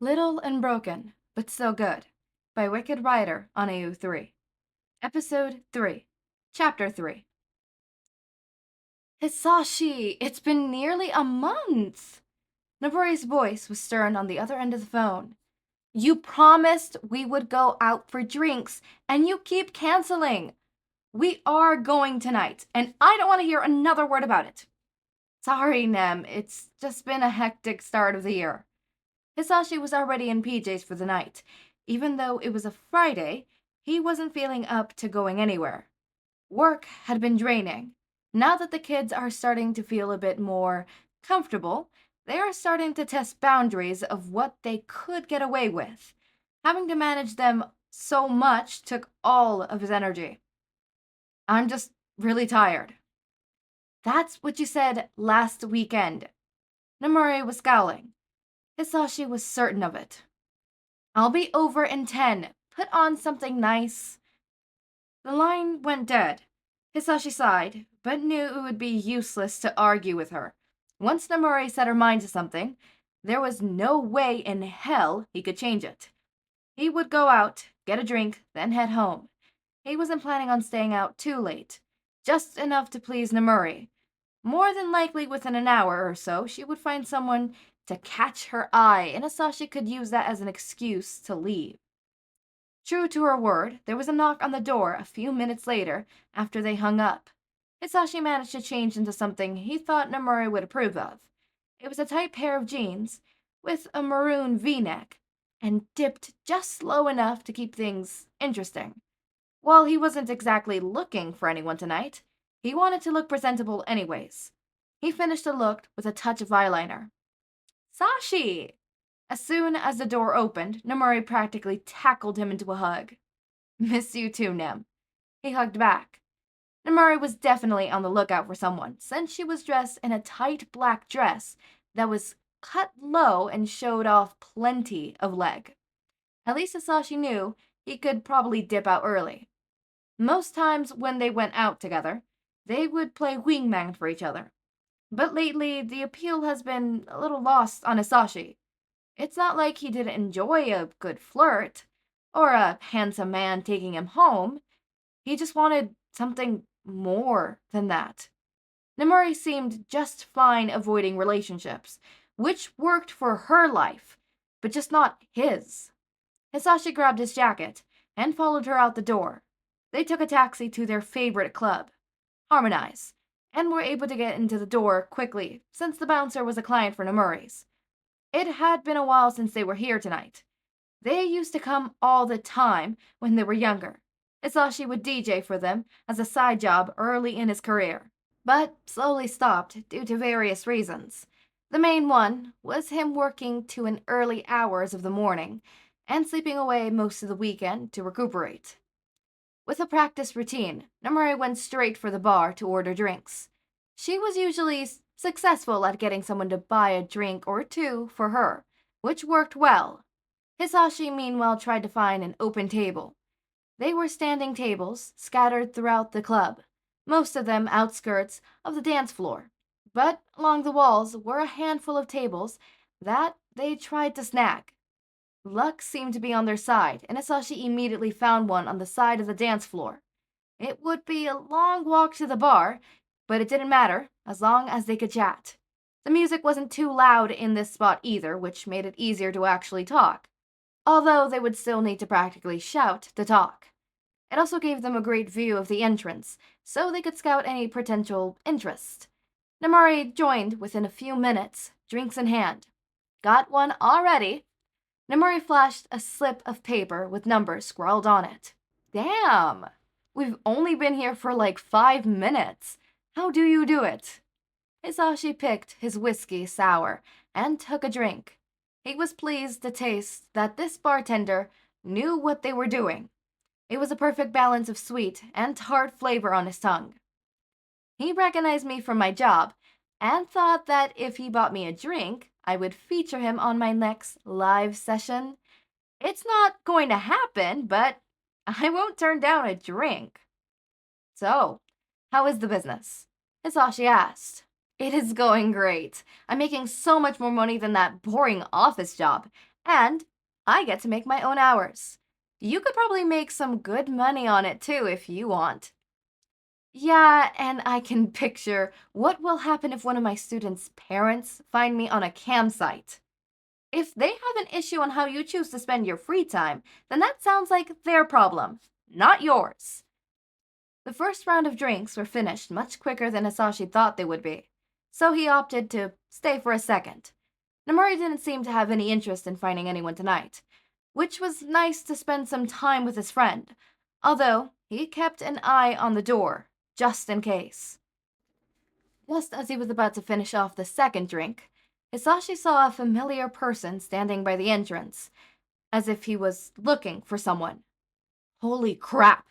Little and Broken, but Still Good, by Wicked Rider on AU3. Episode 3, Chapter 3. Hizashi, it's been nearly a month! Nobori's voice was stern on the other end of the phone. You promised we would go out for drinks, and you keep canceling. We are going tonight, and I don't want to hear another word about it. Sorry, Nem, it's just been a hectic start of the year. Hizashi was already in PJs for the night. Even though it was a Friday, he wasn't feeling up to going anywhere. Work had been draining. Now that the kids are starting to feel a bit more comfortable, they are starting to test boundaries of what they could get away with. Having to manage them so much took all of his energy. I'm just really tired. That's what you said last weekend. Nomori was scowling. Hizashi was certain of it. I'll be over in 10. Put on something nice. The line went dead. Hizashi sighed, but knew it would be useless to argue with her. Once Nomori set her mind to something, there was no way in hell he could change it. He would go out, get a drink, then head home. He wasn't planning on staying out too late, just enough to please Nomori. More than likely within an hour or so, she would find someone to catch her eye, and Hizashi could use that as an excuse to leave. True to her word, there was a knock on the door a few minutes later after they hung up. Hizashi managed to change into something he thought Nomori would approve of. It was a tight pair of jeans with a maroon V-neck and dipped just low enough to keep things interesting. While he wasn't exactly looking for anyone tonight, he wanted to look presentable anyways. He finished the look with a touch of eyeliner. Sashi! As soon as the door opened, Nomori practically tackled him into a hug. Miss you too, Nem. He hugged back. Nomori was definitely on the lookout for someone, since she was dressed in a tight black dress that was cut low and showed off plenty of leg. At least Hizashi knew he could probably dip out early. Most times when they went out together, they would play wingman for each other. But lately, the appeal has been a little lost on Hizashi. It's not like he didn't enjoy a good flirt, or a handsome man taking him home. He just wanted something more than that. Nomori seemed just fine avoiding relationships, which worked for her life, but just not his. Hizashi grabbed his jacket and followed her out the door. They took a taxi to their favorite club, Harmonize, and were able to get into the door quickly, since the bouncer was a client for Nomori's. It had been a while since they were here tonight. They used to come all the time when they were younger. Hizashi would DJ for them as a side job early in his career, but slowly stopped due to various reasons. The main one was him working to an early hours of the morning and sleeping away most of the weekend to recuperate. With a practice routine, Nomori went straight for the bar to order drinks. She was usually successful at getting someone to buy a drink or two for her, which worked well. Hizashi meanwhile tried to find an open table. They were standing tables scattered throughout the club, most of them outskirts of the dance floor, but along the walls were a handful of tables that they tried to snag. Luck seemed to be on their side, and Hizashi immediately found one on the side of the dance floor. It would be a long walk to the bar, but it didn't matter, as long as they could chat. The music wasn't too loud in this spot either, which made it easier to actually talk, although they would still need to practically shout to talk. It also gave them a great view of the entrance, so they could scout any potential interest. Nomori joined within a few minutes, drinks in hand. Got one already. Nomori flashed a slip of paper with numbers scrawled on it. Damn! We've only been here for like 5 minutes. How do you do it? Hizashi picked his whiskey sour and took a drink. He was pleased to taste that this bartender knew what they were doing. It was a perfect balance of sweet and tart flavor on his tongue. He recognized me from my job and thought that if he bought me a drink, I would feature him on my next live session. It's not going to happen, but I won't turn down a drink. So, how is the business? Hizashi asked. It is going great. I'm making so much more money than that boring office job, And I get to make my own hours. You could probably make some good money on it too if you want. Yeah, and I can picture what will happen if one of my students' parents find me on a campsite. If they have an issue on how you choose to spend your free time, then that sounds like their problem, not yours. The first round of drinks were finished much quicker than Hisashi thought they would be, so he opted to stay for a second. Namori didn't seem to have any interest in finding anyone tonight, which was nice to spend some time with his friend, although he kept an eye on the door, just in case. Just as he was about to finish off the second drink, Hisashi saw a familiar person standing by the entrance, as if he was looking for someone. Holy crap!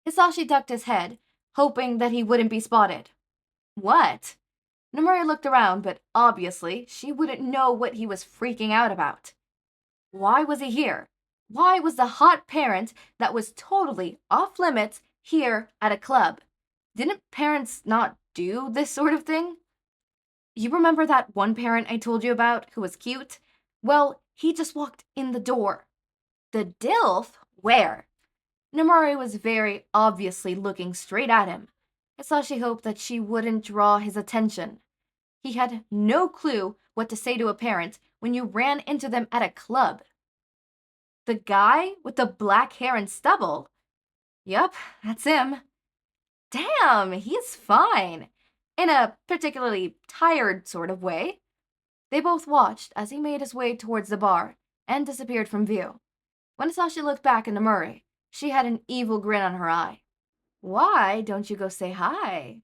Hisashi ducked his head, hoping that he wouldn't be spotted. What? Nomori looked around, but obviously she wouldn't know what he was freaking out about. Why was he here? Why was the hot parent that was totally off limits here at a club? Didn't parents not do this sort of thing? You remember that one parent I told you about who was cute? Well, he just walked in the door. The DILF? Where? Namari was very obviously looking straight at him. Hisashi hoped that she wouldn't draw his attention. He had no clue what to say to a parent when you ran into them at a club. The guy with the black hair and stubble? Yup, that's him. Damn, he's fine. In a particularly tired sort of way. They both watched as he made his way towards the bar and disappeared from view. When Hisashi looked back into Murray, she had an evil grin on her eye. Why don't you go say hi?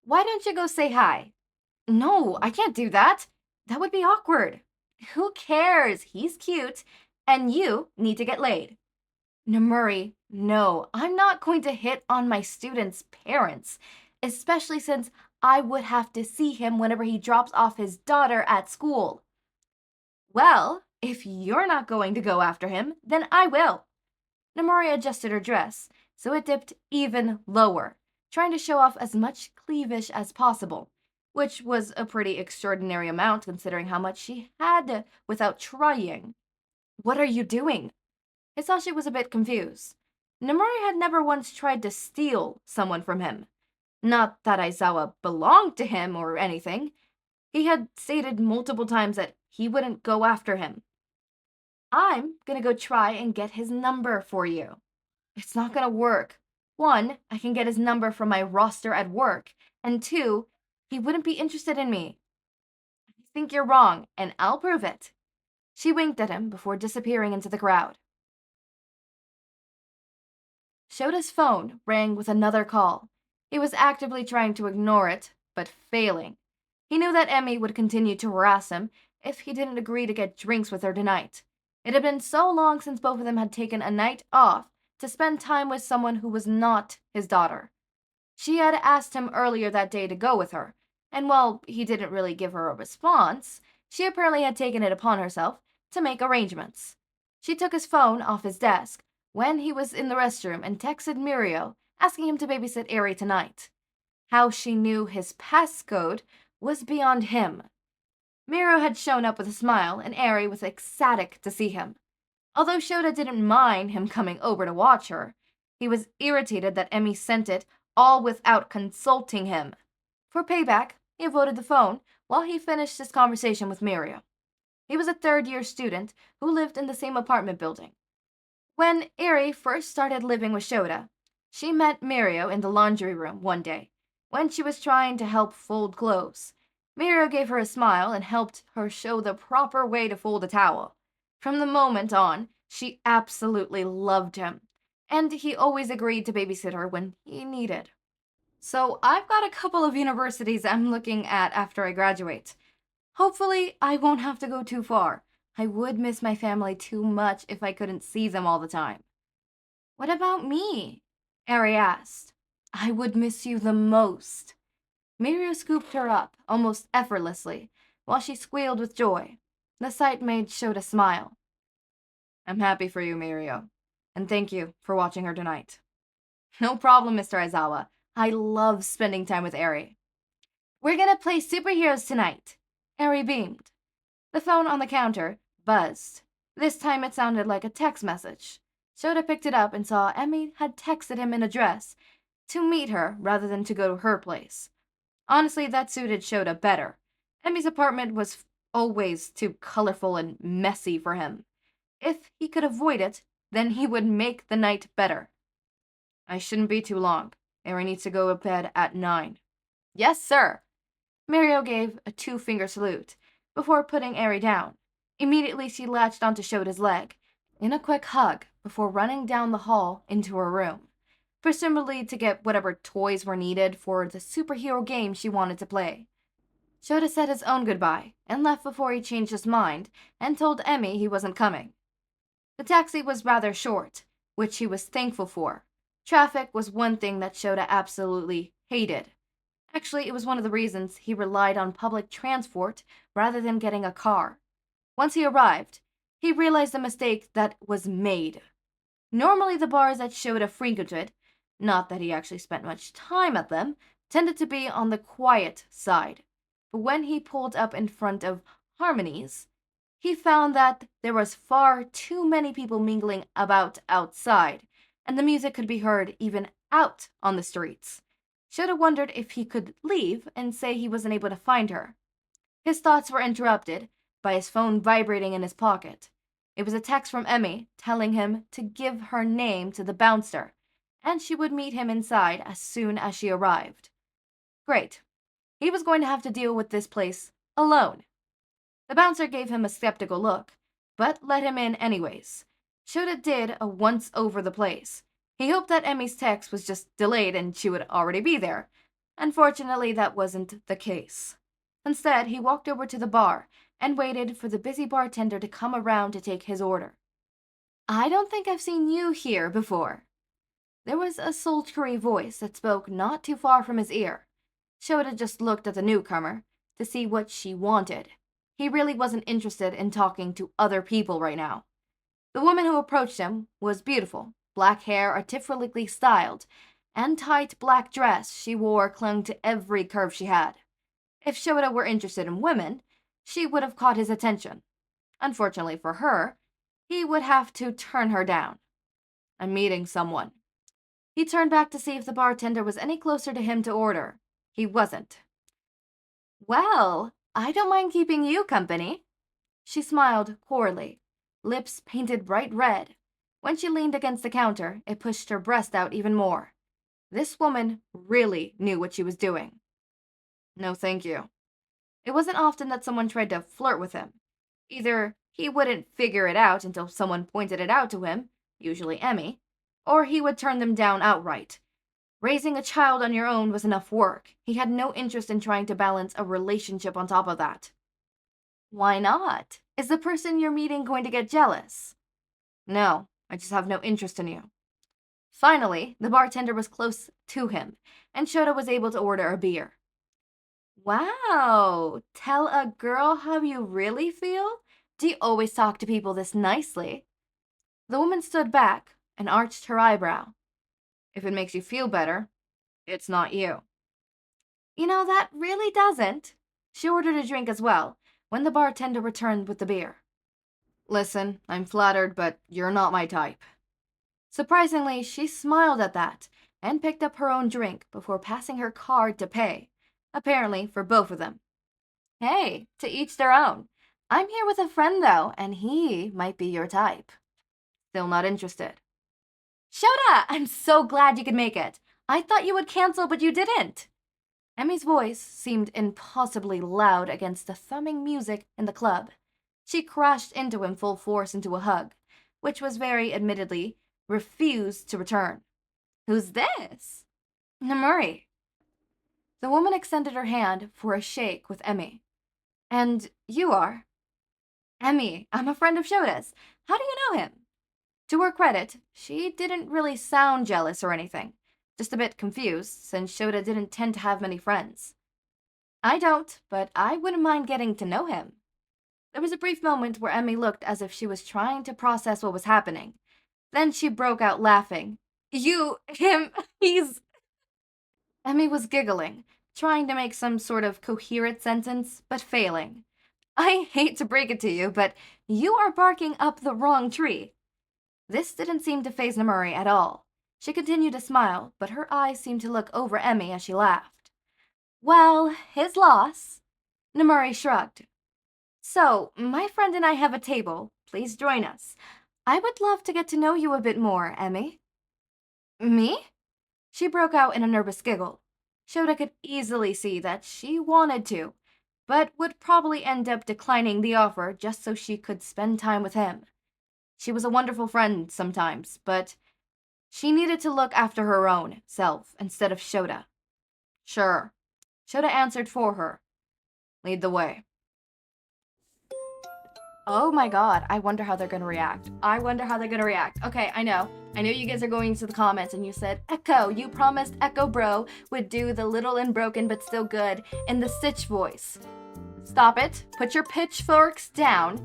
Why don't you go say hi? No, I can't do that. That would be awkward. Who cares? He's cute, and you need to get laid. Namuri, no, I'm not going to hit on my student's parents, especially since I would have to see him whenever he drops off his daughter at school. Well, if you're not going to go after him, then I will. Namori adjusted her dress, so it dipped even lower, trying to show off as much cleavage as possible, which was a pretty extraordinary amount considering how much she had without trying. What are you doing? Hisashi was a bit confused. Namori had never once tried to steal someone from him. Not that Aizawa belonged to him or anything. He had stated multiple times that he wouldn't go after him. I'm gonna go try and get his number for you. It's not gonna work. 1, I can get his number from my roster at work, and 2, he wouldn't be interested in me. I think you're wrong, and I'll prove it. She winked at him before disappearing into the crowd. Shota's phone rang with another call. He was actively trying to ignore it, but failing. He knew that Emmy would continue to harass him if he didn't agree to get drinks with her tonight. It had been so long since both of them had taken a night off to spend time with someone who was not his daughter. She had asked him earlier that day to go with her, and while he didn't really give her a response, she apparently had taken it upon herself to make arrangements. She took his phone off his desk when he was in the restroom and texted Mirio, asking him to babysit Eri tonight. How she knew his passcode was beyond him. Mirio had shown up with a smile, and Eri was ecstatic to see him. Although Shouta didn't mind him coming over to watch her, he was irritated that Emmy sent it all without consulting him. For payback, he avoided the phone while he finished his conversation with Mirio. He was a third-year student who lived in the same apartment building. When Eri first started living with Shouta, she met Mirio in the laundry room one day when she was trying to help fold clothes. Mirio gave her a smile and helped her show the proper way to fold a towel. From the moment on, she absolutely loved him, and he always agreed to babysit her when he needed. So I've got a couple of universities I'm looking at after I graduate. Hopefully, I won't have to go too far. I would miss my family too much if I couldn't see them all the time. What about me? Eri asked. I would miss you the most. Mirio scooped her up, almost effortlessly, while she squealed with joy. The sight made Shouta smile. I'm happy for you, Mirio, and thank you for watching her tonight. No problem, Mr. Aizawa. I love spending time with Eri. We're gonna play superheroes tonight. Eri beamed. The phone on the counter buzzed. This time it sounded like a text message. Shouta picked it up and saw Emmy had texted him an address to meet her rather than to go to her place. Honestly, that suited Shouta better. Emmy's apartment was always too colorful and messy for him. If he could avoid it, then he would make the night better. I shouldn't be too long. Eri needs to go to bed at 9. Yes, sir. Mario gave a 2-finger salute before putting Eri down. Immediately she latched onto Shota's leg in a quick hug before running down the hall into her room, presumably to get whatever toys were needed for the superhero game she wanted to play. Shouta said his own goodbye and left before he changed his mind and told Emmy he wasn't coming. The taxi was rather short, which he was thankful for. Traffic was one thing that Shouta absolutely hated. Actually, it was one of the reasons he relied on public transport rather than getting a car. Once he arrived, he realized the mistake that was made. Normally the bars that Shouta frequented, not that he actually spent much time at them, tended to be on the quiet side. But when he pulled up in front of Harmony's, he found that there was far too many people mingling about outside, and the music could be heard even out on the streets. Shouta wondered if he could leave and say he wasn't able to find her. His thoughts were interrupted by his phone vibrating in his pocket. It was a text from Emmy telling him to give her name to the bouncer, and she would meet him inside as soon as she arrived. Great. He was going to have to deal with this place alone. The bouncer gave him a skeptical look, but let him in anyways. Shouta did a once over the place. He hoped that Emmy's text was just delayed and she would already be there. Unfortunately, that wasn't the case. Instead, he walked over to the bar and waited for the busy bartender to come around to take his order. I don't think I've seen you here before. There was a sultry voice that spoke not too far from his ear. Shouta just looked at the newcomer to see what she wanted. He really wasn't interested in talking to other people right now. The woman who approached him was beautiful, black hair artificially styled, and tight black dress she wore clung to every curve she had. If Shouta were interested in women, she would have caught his attention. Unfortunately for her, he would have to turn her down. I'm meeting someone. He turned back to see if the bartender was any closer to him to order. He wasn't. Well, I don't mind keeping you company. She smiled poorly, lips painted bright red. When she leaned against the counter, it pushed her breast out even more. This woman really knew what she was doing. No, thank you. It wasn't often that someone tried to flirt with him. Either he wouldn't figure it out until someone pointed it out to him, usually Emmy, or he would turn them down outright. Raising a child on your own was enough work. He had no interest in trying to balance a relationship on top of that. Why not? Is the person you're meeting going to get jealous? No, I just have no interest in you. Finally, the bartender was close to him, and Shouta was able to order a beer. Wow, tell a girl how you really feel? Do you always talk to people this nicely? The woman stood back and arched her eyebrow. If it makes you feel better, it's not you. You know, that really doesn't. She ordered a drink as well, when the bartender returned with the beer. Listen, I'm flattered, but you're not my type. Surprisingly, she smiled at that and picked up her own drink before passing her card to pay, apparently for both of them. Hey, to each their own. I'm here with a friend, though, and he might be your type. Still not interested. Shouta, I'm so glad you could make it. I thought you would cancel, but you didn't. Emmy's voice seemed impossibly loud against the thumping music in the club. She crashed into him full force into a hug, which was very admittedly refused to return. Who's this? Namuri. The woman extended her hand for a shake with Emmy. And you are? Emmy, I'm a friend of Shota's. How do you know him? To her credit, she didn't really sound jealous or anything, just a bit confused, since Shouta didn't tend to have many friends. I don't, but I wouldn't mind getting to know him. There was a brief moment where Emmy looked as if she was trying to process what was happening. Then she broke out laughing. He's... Emmy was giggling, trying to make some sort of coherent sentence, but failing. I hate to break it to you, but you are barking up the wrong tree. This didn't seem to faze Namuri at all. She continued to smile, but her eyes seemed to look over Emmy as she laughed. Well, his loss. Namuri shrugged. So, my friend and I have a table. Please join us. I would love to get to know you a bit more, Emmy. Me? She broke out in a nervous giggle. Shouta could easily see that she wanted to, but would probably end up declining the offer just so she could spend time with him. She was a wonderful friend sometimes, but she needed to look after her own self instead of Shouta. Sure. Shouta answered for her. Lead the way. Oh my god, I wonder how they're gonna react. Okay, I know you guys are going to the comments and you said, Echo, you promised Echo Bro would do the little and broken but still good in the Stitch voice. Stop it. Put your pitchforks down.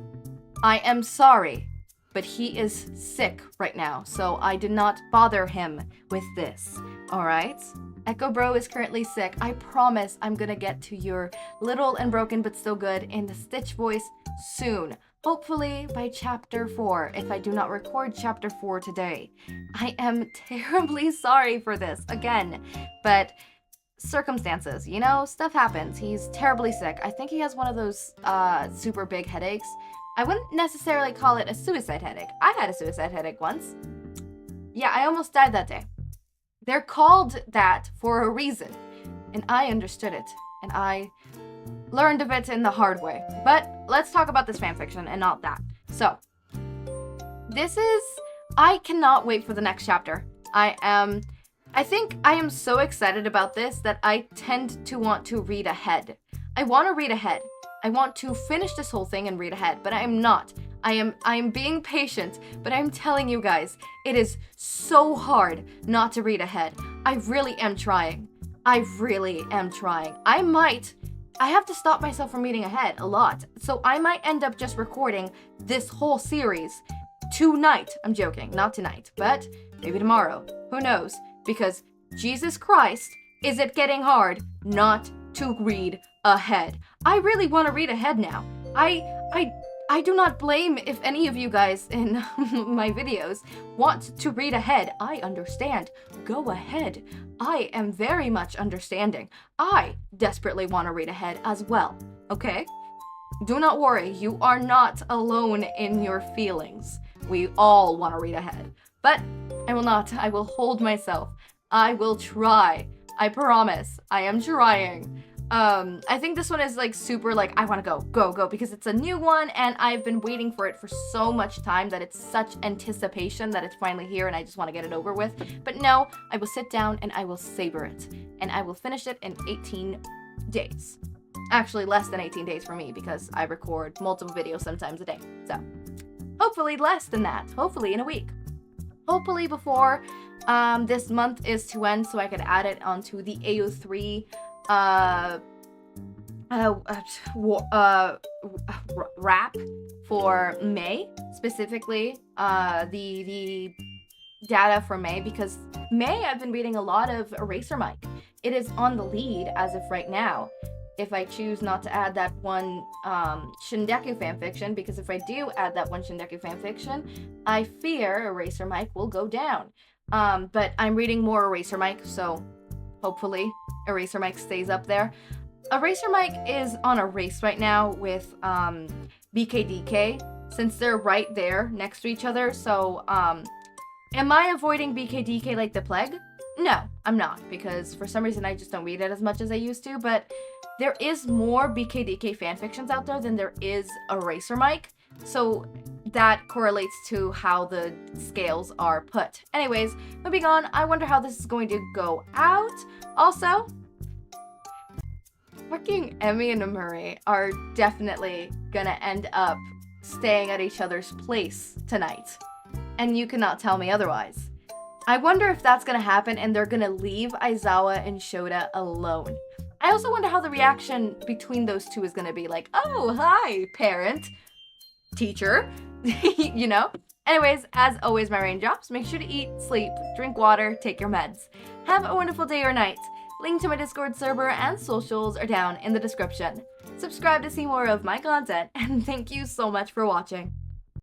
I am sorry, but he is sick right now, so I did not bother him with this, alright? Echo Bro is currently sick. I promise I'm gonna get to your little and broken but still good in the Stitch voice soon. Hopefully by chapter 4, if I do not record chapter 4 today. I am terribly sorry for this, again, but circumstances, you know, stuff happens. He's terribly sick. I think he has one of those super big headaches. I wouldn't necessarily call it a suicide headache. I had a suicide headache once. Yeah, I almost died that day. They're called that for a reason, and I understood it, and I learned of it in the hard way. But let's talk about this fanfiction and not that. So, I cannot wait for the next chapter. I think I am so excited about this that I tend to want to read ahead. I want to read ahead. I want to finish this whole thing and read ahead, but I am not. I am being patient, but I'm telling you guys, it is so hard not to read ahead. I really am trying. I have to stop myself from reading ahead a lot, so I might end up just recording this whole series tonight. I'm joking, not tonight, but maybe tomorrow. Who knows? Because Jesus Christ, is it getting hard not to read ahead? I really want to read ahead now. I do not blame if any of you guys in my videos want to read ahead. I understand. Go ahead. I am very much understanding. I desperately want to read ahead as well, okay? Do not worry, you are not alone in your feelings. We all want to read ahead. But I will not. I will hold myself. I will try. I promise. I am trying. I think this one is like super like, I want to go, because it's a new one and I've been waiting for it for so much time that it's such anticipation that it's finally here and I just want to get it over with. But no, I will sit down and I will savor it and I will finish it in 18 days. Actually, less than 18 days for me because I record multiple videos sometimes a day. So hopefully less than that. Hopefully in a week. Hopefully before this month is to end so I could add it onto the AO3 wrap for May, specifically the data for May, because May I've been reading a lot of Eraser Mike. It is on the lead as of right now, if I choose not to add that one Shindeku fanfiction, because if I do add that one Shindeku fanfiction, I fear Eraser Mike will go down. But I'm reading more Eraser Mike, so hopefully Eraser Mike stays up there. Eraser Mike is on a race right now with BKDK, since they're right there next to each other. So am I avoiding BKDK like the plague? No, I'm not, because for some reason I just don't read it as much as I used to, but there is more BKDK fanfictions out there than there is Eraser Mike, so that correlates to how the scales are put. Anyways, moving on, I wonder how this is going to go out. Also, fucking Emmy and Namuri are definitely gonna end up staying at each other's place tonight, and you cannot tell me otherwise. I wonder if that's gonna happen and they're gonna leave Aizawa and Shouta alone. I also wonder how the reaction between those two is gonna be, like, oh, hi, parent, teacher, you know? Anyways, as always, my raindrops, make sure to eat, sleep, drink water, take your meds. Have a wonderful day or night. Link to my Discord server and socials are down in the description. Subscribe to see more of my content, and thank you so much for watching.